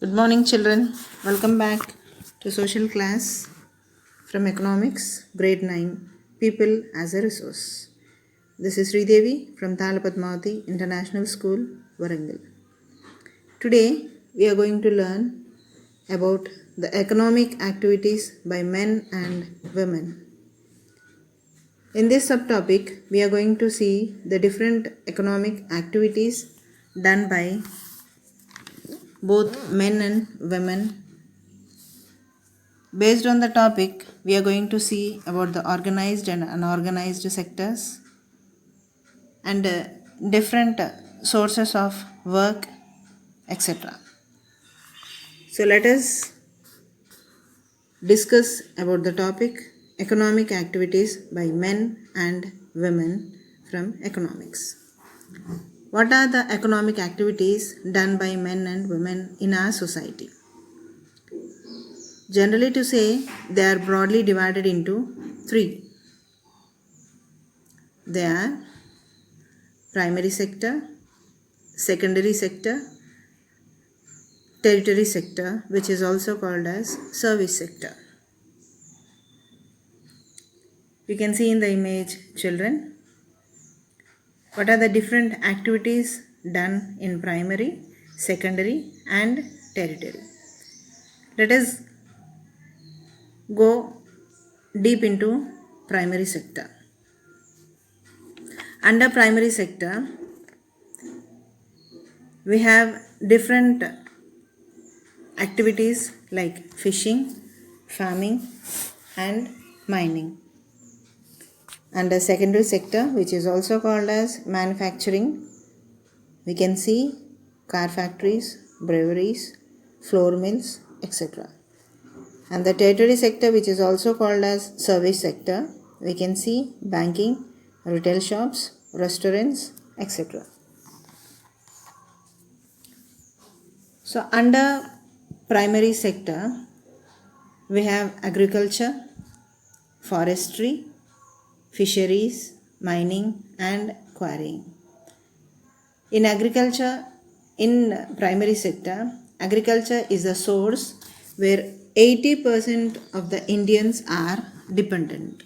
Good morning, children. Welcome back to social class from Economics, Grade 9, People as a Resource. This is Sridevi from Thalapadmavati International School, Warangal. Today, we are going to learn about the economic activities by men and women. In this subtopic, we are going to see the different economic activities done by both men and women. Based on the topic, we are going to see about the organized and unorganized sectors and different sources of work, etc. So let us discuss about the topic economic activities by men and women from economics. What are the economic activities done by men and women in our society? Generally to say, they are broadly divided into three. They are primary sector, secondary sector, tertiary sector, which is also called as service sector. You can see in the image, children, what are the different activities done in primary, secondary and tertiary. Let us go deep into primary sector. Under primary sector, we have different activities like fishing, farming and mining. Under secondary sector, which is also called as manufacturing, we can see car factories, breweries, flour mills, etc. And the tertiary sector, which is also called as service sector, we can see banking, retail shops, restaurants, etc. So under primary sector, we have agriculture, forestry, fisheries, mining and quarrying. In agriculture, in primary sector, agriculture is the source where 80% of the Indians are dependent.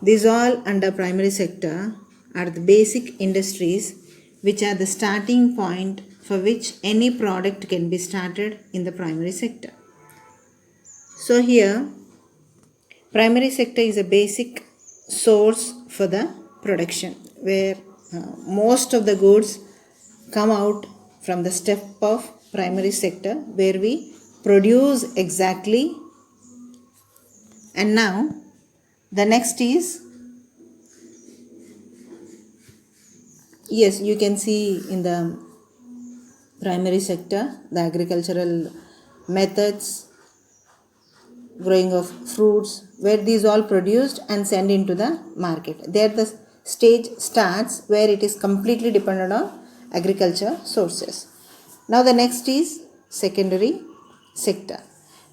These all under primary sector are the basic industries which are the starting point for which any product can be started in the primary sector. So here, primary sector is a basic source for the production where most of the goods come out from the step of primary sector where we produce exactly. And now the next is, yes, you can see in the primary sector the agricultural methods, growing of fruits, where these all produced and sent into the market. There the stage starts where it is completely dependent on agriculture sources. Now the next is secondary sector.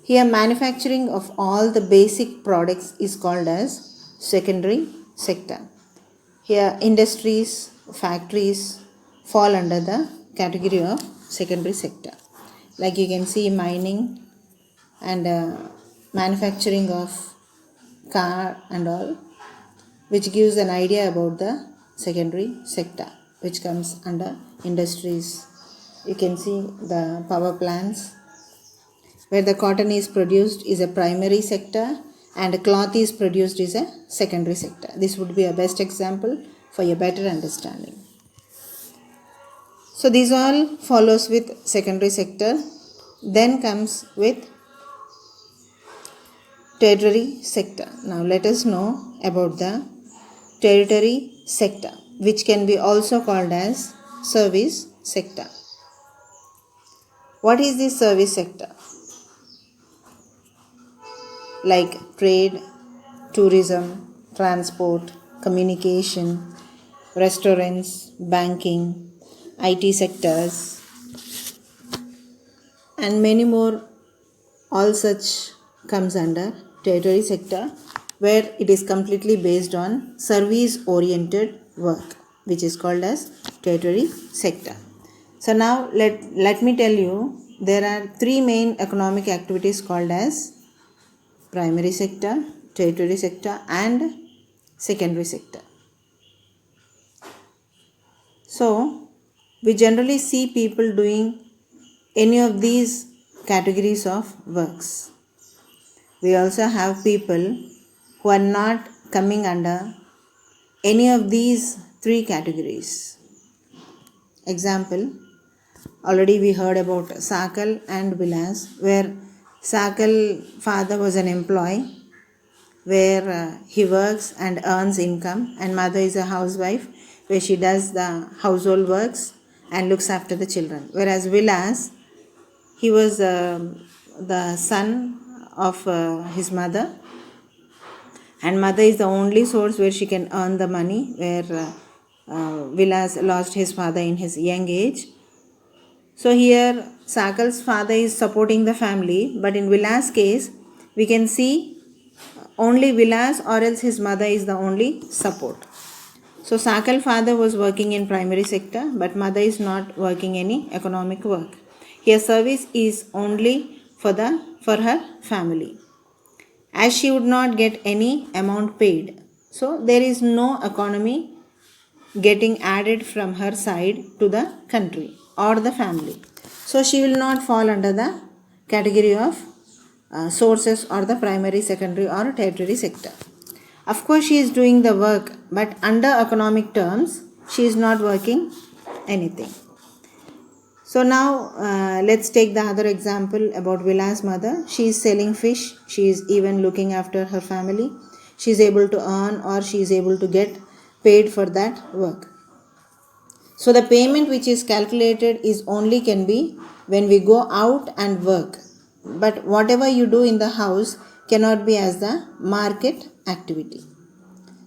Here manufacturing of all the basic products is called as secondary sector. Here industries, factories fall under the category of secondary sector. Like you can see mining and manufacturing of car and all, which gives an idea about the secondary sector, which comes under industries. You can see the power plants where the cotton is produced is a primary sector and cloth is produced is a secondary sector. This would be a best example for your better understanding. So these all follows with secondary sector. Then comes with tertiary sector. Now let us know about the tertiary sector, which can be also called as service sector. What is this service sector? Like trade, tourism, transport, communication, restaurants, banking, IT sectors, and many more. All such comes under tertiary sector, where it is completely based on service oriented work, which is called as tertiary sector. So now let me tell you, there are three main economic activities called as primary sector, tertiary sector and secondary sector. So we generally see people doing any of these categories of works. We also have people who are not coming under any of these three categories. Example, already we heard about Sakal and Vilas, where Sakal father was an employee, where he works and earns income, and mother is a housewife, where she does the household works and looks after the children. Whereas Vilas, he was the son of his mother, and mother is the only source where she can earn the money, where Vilas lost his father in his young age. So here Sakal's father is supporting the family, but in Vilas' case, we can see only Vilas or else his mother is the only support. So Sakal father was working in primary sector, but mother is not working any economic work. Her service is only for her family, as she would not get any amount paid. So there is no economy getting added from her side to the country or the family. So she will not fall under the category of sources or the primary, secondary or tertiary sector. Of course, she is doing the work, but under economic terms, she is not working anything. So now let's take the other example about Vilas' mother. She is selling fish. She is even looking after her family. She is able to earn or she is able to get paid for that work. So the payment which is calculated is only can be when we go out and work. But whatever you do in the house cannot be as the market activity.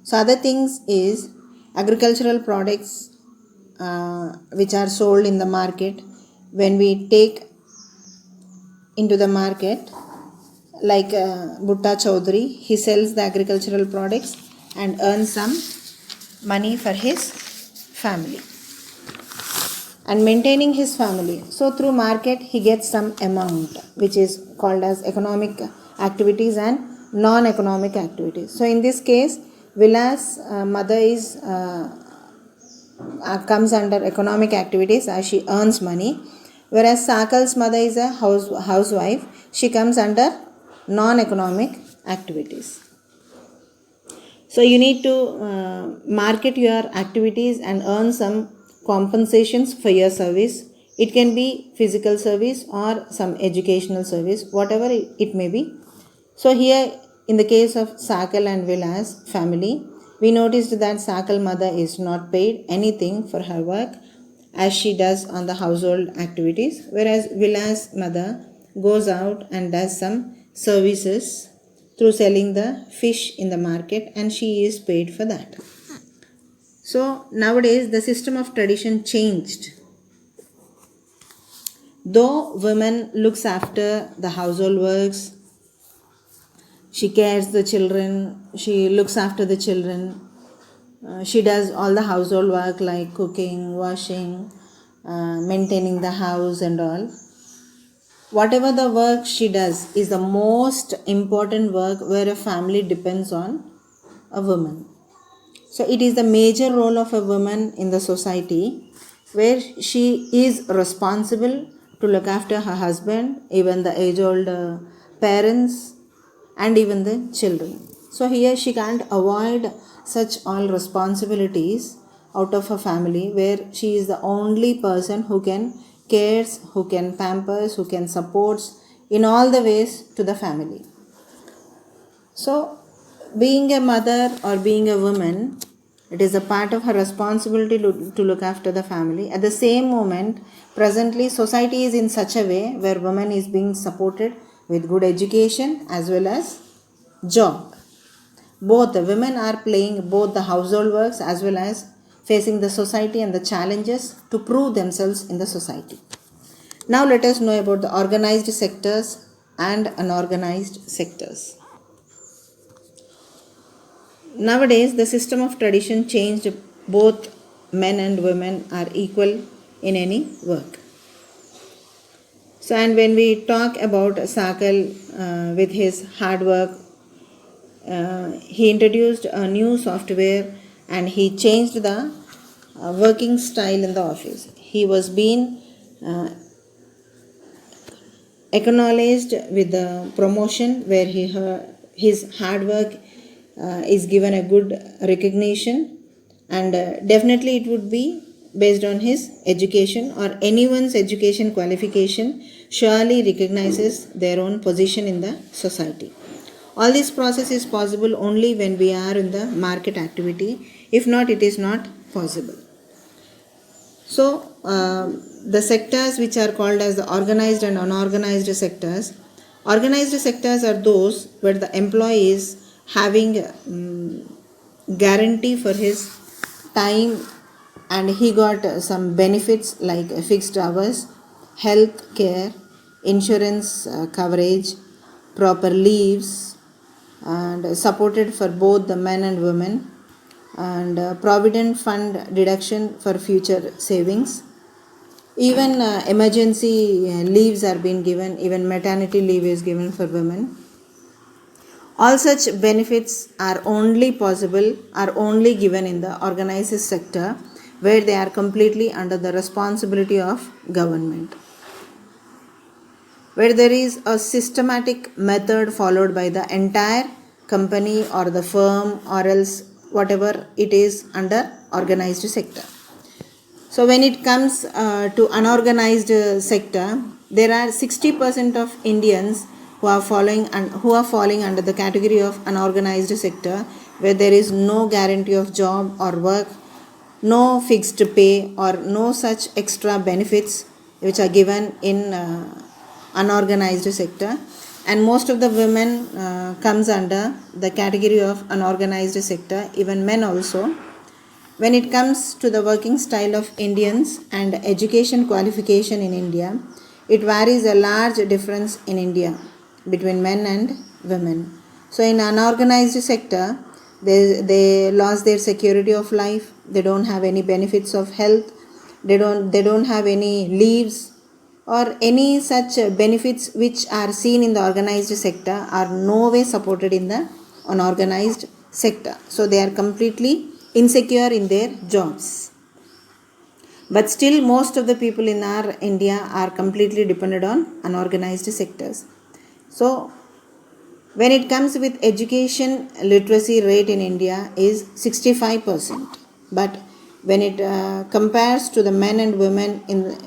So other things is agricultural products which are sold in the market. When we take into the market, like Bhutta Chaudhary, he sells the agricultural products and earns some money for his family and maintaining his family. So through market he gets some amount which is called as economic activities and non-economic activities. So in this case, Vilas' mother is comes under economic activities as she earns money, whereas Sakal's mother is a housewife. She comes under non-economic activities. So you need to market your activities and earn some compensations for your service. It can be physical service or some educational service, whatever it may be. So here in the case of Sakal and Vilas family, we noticed that Sakal mother is not paid anything for her work as she does on the household activities, whereas Vilas mother goes out and does some services through selling the fish in the market, and she is paid for that. So nowadays the system of tradition changed. Though women looks after the household works, she cares the children, she looks after the children, she does all the household work like cooking, washing, maintaining the house and all. Whatever the work she does is the most important work where a family depends on a woman. So it is the major role of a woman in the society where she is responsible to look after her husband, even the age-old parents and even the children. So here she can't avoid such all responsibilities out of her family, where she is the only person who can cares, who can pampers, who can supports in all the ways to the family. So being a mother or being a woman, it is a part of her responsibility to look after the family. At the same moment, presently society is in such a way where woman is being supported with good education as well as job. Both the women are playing both the household works as well as facing the society and the challenges to prove themselves in the society. Now let us know about the organized sectors and unorganized sectors. Nowadays, the system of tradition changed. Both men and women are equal in any work. So, and when we talk about Sakal with his hard work, he introduced a new software and he changed the working style in the office. He was being acknowledged with the promotion where his hard work is given a good recognition, and definitely it would be based on his education or anyone's education qualification surely recognizes their own position in the society. All this process is possible only when we are in the market activity. If not, it is not possible. So, the sectors which are called as the organized and unorganized sectors. Organized sectors are those where the employee is having guarantee for his time, and he got some benefits like fixed hours, health care, insurance coverage, proper leaves, and supported for both the men and women, and provident fund deduction for future savings. Even emergency leaves are being given, even maternity leave is given for women. All such benefits are only given in the organized sector, where they are completely under the responsibility of government, where there is a systematic method followed by the entire company or the firm, or else whatever it is under organized sector. So when it comes to unorganized sector, there are 60% of Indians who are falling under the category of unorganized sector, where there is no guarantee of job or work, no fixed pay, or no such extra benefits which are given in unorganized sector. And most of the women comes under the category of unorganized sector, even men also. When it comes to the working style of Indians and education qualification in India, it varies a large difference in India between men and women. So in unorganized sector, they lost their security of life, they don't have any benefits of health, they don't have any leaves or any such benefits which are seen in the organized sector are no way supported in the unorganized sector. So they are completely insecure in their jobs. But still most of the people in our India are completely dependent on unorganized sectors. So when it comes with education, literacy rate in India is 65%. But when it compares to the men and women,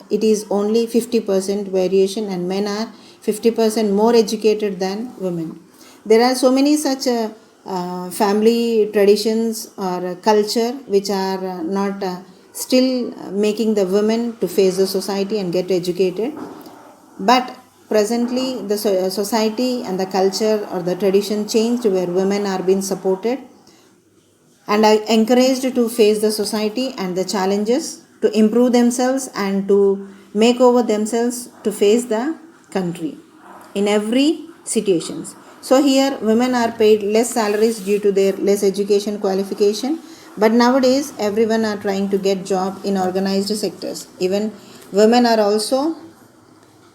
it is only 50% variation, and men are 50% more educated than women. There are so many such family traditions or culture which are not still making the women to face the society and get educated. But presently the society and the culture or the tradition changed, where women are being supported and are encouraged to face the society and the challenges, to improve themselves and to make over themselves to face the country in every situations. So here women are paid less salaries due to their less education qualification, but nowadays everyone are trying to get job in organized sectors. Even women are also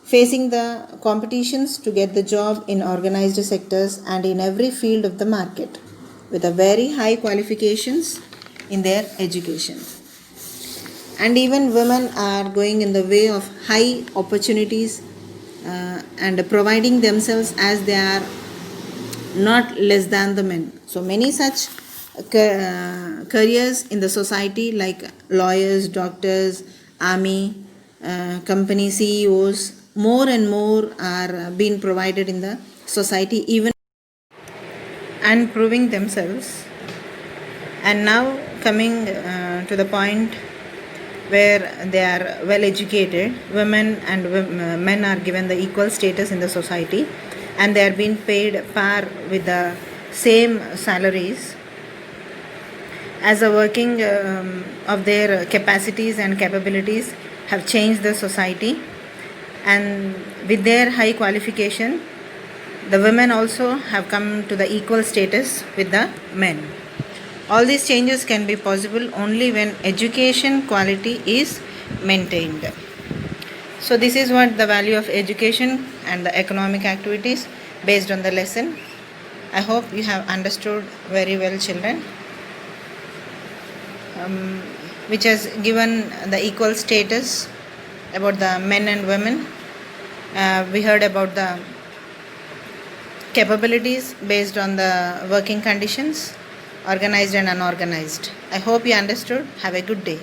facing the competitions to get the job in organized sectors and in every field of the market with a very high qualifications in their education. And even women are going in the way of high opportunities and providing themselves as they are not less than the men. So many such careers in the society, like lawyers, doctors, army, company CEOs, more and more are being provided in the society, even and proving themselves. And now coming to the point where they are well educated, women and men are given the equal status in the society, and they are being paid par with the same salaries as a working of their capacities and capabilities have changed the society. And with their high qualification, the women also have come to the equal status with the men. All these changes can be possible only when education quality is maintained. So this is what the value of education and the economic activities based on the lesson. I hope you have understood very well, children, which has given the equal status about the men and women. We heard about the capabilities based on the working conditions, organized and unorganized. I hope you understood. Have a good day.